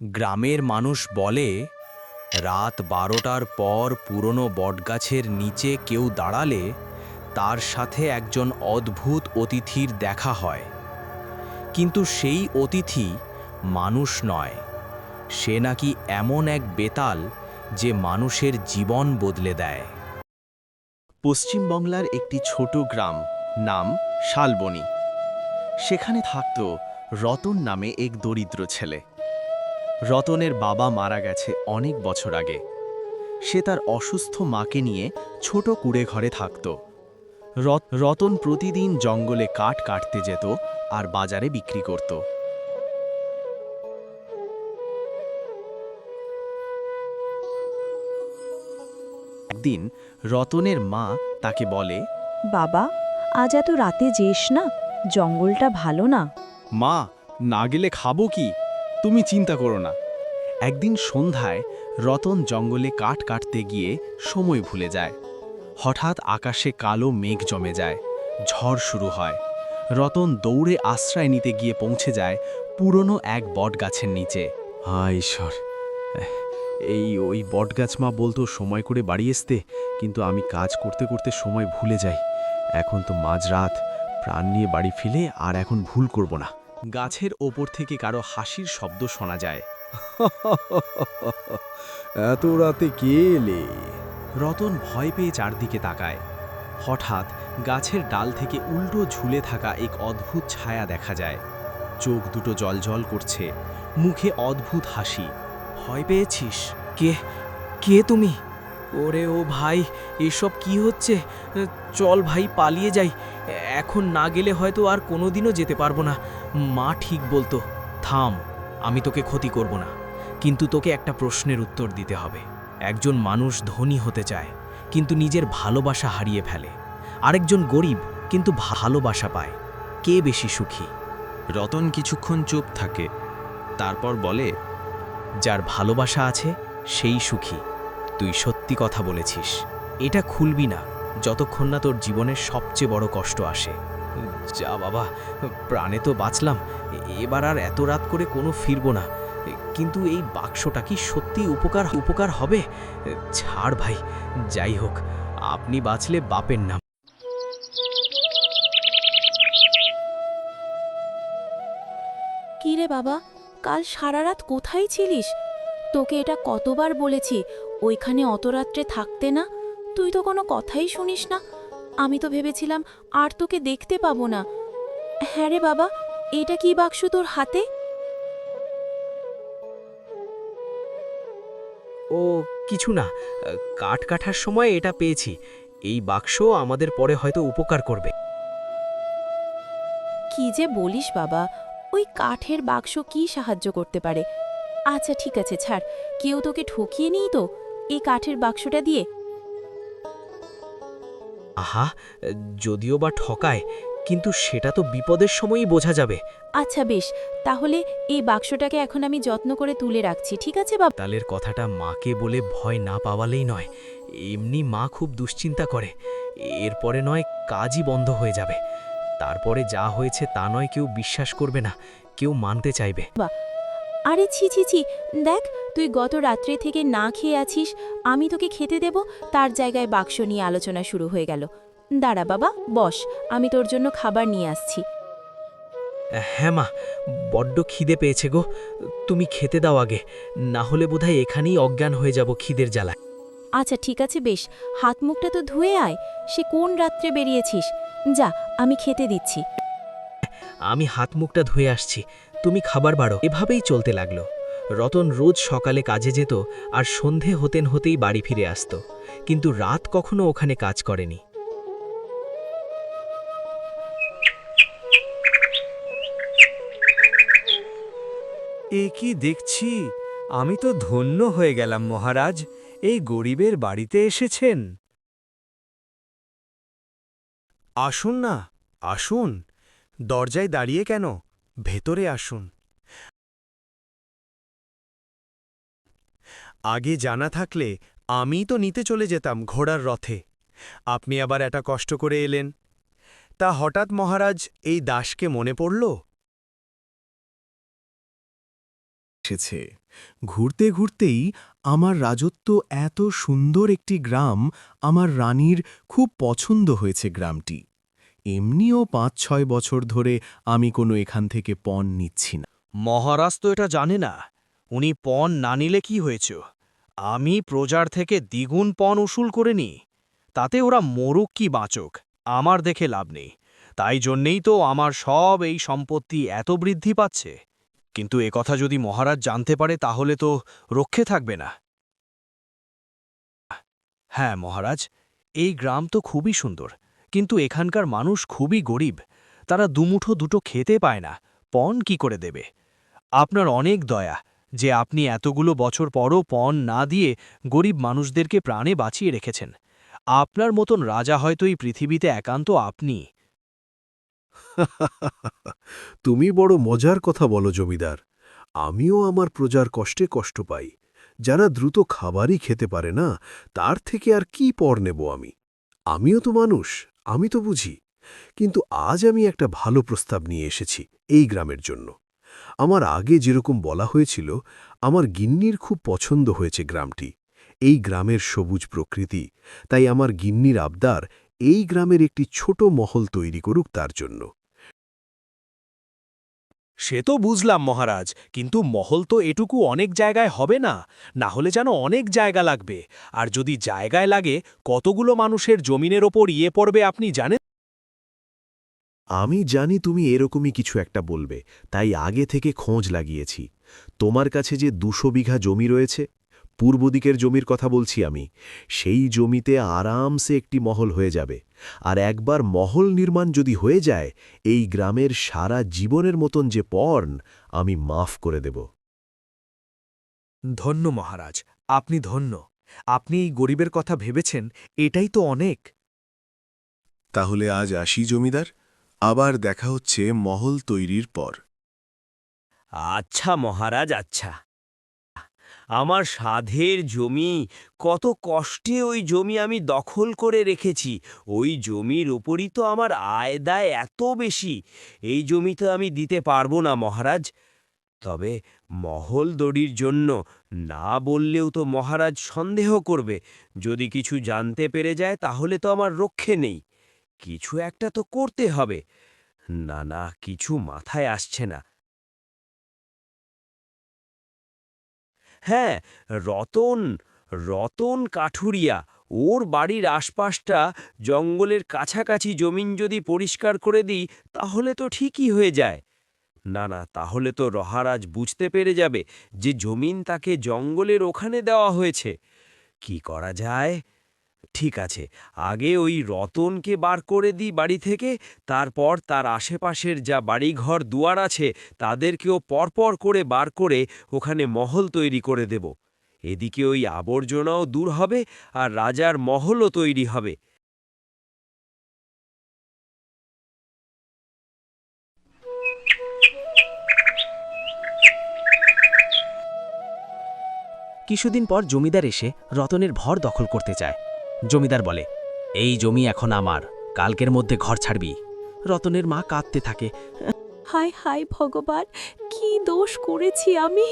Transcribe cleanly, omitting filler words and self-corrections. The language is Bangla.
গ্রামের মানুষ বলে রাত 12টার পর পুরনো বটগাছের নিচে কেউ দাঁড়ালে তার সাথে একজন অদ্ভুত অতিথির দেখা হয়। কিন্তু সেই অতিথি মানুষ নয়, সে নাকি এমন এক বেতাল যে মানুষের জীবন বদলে দেয়। পশ্চিমবাংলার একটি ছোট গ্রাম, নাম শালবনী। সেখানে থাকত রতন নামে এক দরিদ্র ছেলে। রতনের বাবা মারা গেছে অনেক বছর আগে। সে তার অসুস্থ মাকে নিয়ে ছোট কুড়ে ঘরে থাকত। রতন প্রতিদিন জঙ্গলে কাঠ কাটতে যেত আর বাজারে বিক্রি করত। একদিন রতনের মা তাকে বলে, বাবা, আজ এত রাতে যেস না, জঙ্গলটা ভালো না। মা, না গেলে খাবো কি? তুমি চিন্তা করো না। একদিন সন্ধ্যায় রতন জঙ্গলে কাঠ কাটতে গিয়ে সময় ভুলে যায়। হঠাৎ আকাশে কালো মেঘ জমে যায়, ঝড় শুরু হয়। রতন দৌড়ে আশ্রয় নিতে গিয়ে পৌঁছে যায় পুরনো এক বটগাছের নিচে। হায় ঈশ্বর, ওই বটগাছ মা বলতো সময় করে বাড়ি আসতে, কিন্তু আমি কাজ করতে করতে সময় ভুলে যাই। এখন তো মাঝরাত, প্রাণ নিয়ে বাড়ি ফিরে আর এখন ভুল করব না। গাছের ওপর থেকে কারো হাসির শব্দ শোনা যায়। এত রাতে কে এলে? রতন ভয় পেয়ে চারদিকে তাকায়। হঠাৎ গাছের ডাল থেকে উল্টো ঝুলে থাকা এক অদ্ভুত ছায়া দেখা যায়। চোখ দুটো জলজল করছে, মুখে অদ্ভুত হাসি। ভয় পেয়েছিস? কে কে তুমি? ওরে ও ভাই, এসব কি হচ্ছে? চল ভাই, পালিয়ে যাই। এখন না গেলে হয়তো আর কোনোদিনও যেতে পারবো না। মা ঠিক বলতো। থাম, আমি তোকে ক্ষতি করব না, কিন্তু তোকে একটা প্রশ্নের উত্তর দিতে হবে। একজন মানুষ ধনী হতে চায় কিন্তু নিজের ভালোবাসা হারিয়ে ফেলে, আরেকজন গরিব কিন্তু ভালোবাসা পায়। কে বেশি সুখী? রতন কিছুক্ষণ চুপ থাকে, তারপর বলে, যার ভালোবাসা আছে সেই সুখী। তুই সত্যি কথা বলেছিস। এটা খুলবি না যতক্ষণ না তোর জীবনের সবচেয়ে বড় কষ্ট আসে। যা বাবা, প্রাণে তো বাঁচলাম, এবার আর এত রাত করে কোনো ফিরবো না। কিন্তু এই বাক্সটা কি সত্যি উপকার হবে? ছাড় ভাই, যাই হোক, আপনি বাঁচলে বাপের নাম। কি রে বাবা, কাল সারা রাত কোথায় ছিলিস? তোকে এটা কতবার বলেছি ওইখানে অত রাত্রে থাকতে না। তুই তো কোনো কথাই শুনিস না। আমি তো ভেবেছিলাম আর তোকে দেখতে পাবো না। হ্যাঁ রে বাবা, এটা কি বাক্স তোর হাতে? ও কিছু না, কাঠ কাটার সময় এটা পেয়েছি। এই বাক্স আমাদের পরে হয়তো উপকার করবে। কি যে বলিস বাবা, ওই কাঠের বাক্স কি সাহায্য করতে পারে? আচ্ছা ঠিক আছে, ছাড়। কেউ তোকে ঠকিয়ে নিই তো এই কাঠের বাক্সটা দিয়ে? আহা, যদিও বা ঠকায়, কিন্তু সেটা তো বিপদের সময়ই বোঝা যাবে। আচ্ছা বেশ, তাহলে এই বাক্সটাকে এখন আমি যত্ন করে তুলে রাখছি, ঠিক আছে বাবা? তালের কথাটা মাকে বলে ভয় না পাওয়ালেই নয়। এমনি মা খুব দুশ্চিন্তা করে। এরপরে নয় কাজই বন্ধ হয়ে যাবে। তারপরে যা হয়েছে তা নয় কেউ বিশ্বাস করবে না, কেউ মানতে চাইবে। আরে ছি ছি ছি, দেখ, তুই গত রাত্রে থেকে না খেয়ে আছিস। আমি তোকে খেতে দেব, তার জায়গায় বাক্স নিয়ে আলোচনা শুরু হয়ে গেল। দাঁড়া বাবা, বস, আমি তোর জন্য খাবার নিয়ে আসছি। হ্যাঁ মা, বড্ড খিদে পেয়েছে গো। তুমি খেতে দাও আগে, না হলে বোধহয় এখানেই অজ্ঞান হয়ে যাব খিদের জ্বালায়। আচ্ছা ঠিক আছে বেশ, হাত মুখটা তো ধুয়ে আয়। সে কোন রাত্রে বেরিয়েছিস? যা, আমি খেতে দিচ্ছি। আমি হাত মুখটা ধুয়ে আসছি, তুমি খাবার বাড়ো। এভাবেই চলতে লাগলো। রতন রোজ সকালে কাজে যেত আর সন্ধে হতেই বাড়ি ফিরে আসত, কিন্তু রাত কখনো ওখানে কাজ করেনি। এ কি দেখছি? আমি তো ধন্য হয়ে গেলাম মহারাজ, এই গরিবের বাড়িতে এসেছেন। আসুন না, আসুন। দরজায় দাঁড়িয়ে কেন? ভেতরে আসুন। আগে জানা থাকলে আমিই তো নিতে চলে যেতাম ঘোড়ার রথে। আপনি আবার এটা কষ্ট করে এলেন। তা হঠাৎ মহারাজ এই দাসকে মনে পড়ল? এসেছে। ঘুরতে ঘুরতেই আমার রাজত্ব এত সুন্দর একটি গ্রাম, আমার রানীর খুব পছন্দ হয়েছে গ্রামটি। এমনিও ৫-৬ বছর ধরে আমি কোনো এখান থেকে পণ নিচ্ছি না। মহারাজ তো এটা জানে না। উনি পণ না নিলে কি হয়েছে? আমি প্রজার থেকে দ্বিগুণ পণ উসুল করে নিই। তাতে ওরা মরুক কি বাঁচুক, আমার দেখে লাভ নেই। তাই জন্যেই তো আমার সব এই সম্পত্তি এত বৃদ্ধি পাচ্ছে। কিন্তু একথা যদি মহারাজ জানতে পারে তাহলে তো রক্ষে থাকবে না। হ্যাঁ মহারাজ, এই গ্রাম তো খুবই সুন্দর, কিন্তু এখানকার মানুষ খুবই গরিব। তারা দুমুঠো দুটো খেতে পায় না, পণ কি করে দেবে? আপনার অনেক দয়া যে আপনি এতগুলো বছর পরও পণ না দিয়ে গরিব মানুষদেরকে প্রাণে বাঁচিয়ে রেখেছেন। আপনার মতন রাজা হয়তো এই পৃথিবীতে একান্ত আপনি। তুমি বড় মজার কথা বলো জমিদার। আমিও আমার প্রজার কষ্টে কষ্ট পাই। যারা দ্রুত খাবারই খেতে পারে না, তার থেকে আর কি পর নেব আমি? আমিও তো মানুষ, আমি তো বুঝি। কিন্তু আজ আমি একটা ভালো প্রস্তাব নিয়ে এসেছি এই গ্রামের জন্য। আমার আগে যেরকম বলা হয়েছিল, আমার গিন্নির খুব পছন্দ হয়েছে গ্রামটি, এই গ্রামের সবুজ প্রকৃতি। তাই আমার গিন্নির আবদার, এই গ্রামের একটি ছোট মহল তৈরি করুক তার জন্য। সে তো বুঝলাম মহারাজ, কিন্তু মহল তো এটুকু অনেক জায়গায় হবে না। না হলে যেন অনেক জায়গা লাগবে। আর যদি জায়গায় লাগে, কতগুলো মানুষের জমিনের ওপর ইয়ে পড়বে আপনি জানেন? আমি জানি তুমি এরকমই কিছু একটা বলবে, তাই আগে থেকে খোঁজ লাগিয়েছি। তোমার কাছে যে ২০০ বিঘা জমি রয়েছে, পূর্ব দিকের জমির কথা বলছি আমি, সেই জমিতে আরামসে একটি মহল হয়ে যাবে। আর একবার মহল নির্মাণ যদি হয়ে যায়, এই গ্রামের সারা জীবনের মতন যে পণ আমি মাফ করে দেব। ধন্য মহারাজ, আপনি ধন্য। আপনি এই গরিবের কথা ভেবেছেন, এটাই তো অনেক। তাহলে আজ আসি জমিদার, আবার দেখা হচ্ছে মহল তৈরির পর। আচ্ছা মহারাজ, আচ্ছা। আমার সাধের জমি, কত কষ্টে ওই জমি আমি দখল করে রেখেছি। ওই জমির উপরই তো আমার আয় দায় এত বেশি। এই জমি তো আমি দিতে পারবো না মহারাজ। তবে মহল দড়ির জন্য না বললেও তো মহারাজ সন্দেহ করবে। যদি কিছু জানতে পেরে যায় তাহলে তো আমার রক্ষে নেই। কিছু একটা তো করতে হবে। না না, কিছু মাথায় আসছে না। হ্যাঁ, রতন রতন কাঠুরিয়া, ওর বাড়ির আশপাশটা জঙ্গলের কাছাকাছি জমিন যদি পরিষ্কার করে দিই তাহলে তো ঠিকই হয়ে যায়। না না, তাহলে তো মহারাজ বুঝতে পেরে যাবে যে জমিন তাকে জঙ্গলের ওখানে দেওয়া হয়েছে। কি করা যায়? ঠিক আছে, আগে ওই রতনকে বার করে দিই বাড়ি থেকে, তারপর তার আশেপাশের যা বাড়িঘর দুয়ার আছে তাদেরকেও পরপর করে বার করে ওখানে মহল তৈরি করে দেব। এদিকে ওই আবর্জনাও দূর হবে আর রাজার মহলও তৈরি হবে। কিছুদিন পর জমিদার এসে রতনের ঘর দখল করতে চায়। জমিদার বলে, এই জমি এখন আমার, কালকের মধ্যে ঘর ছাড়বি। রতনের মা কাঁদতে থাকে। হায় হায় ভগবান, কি দোষ করেছি আমি?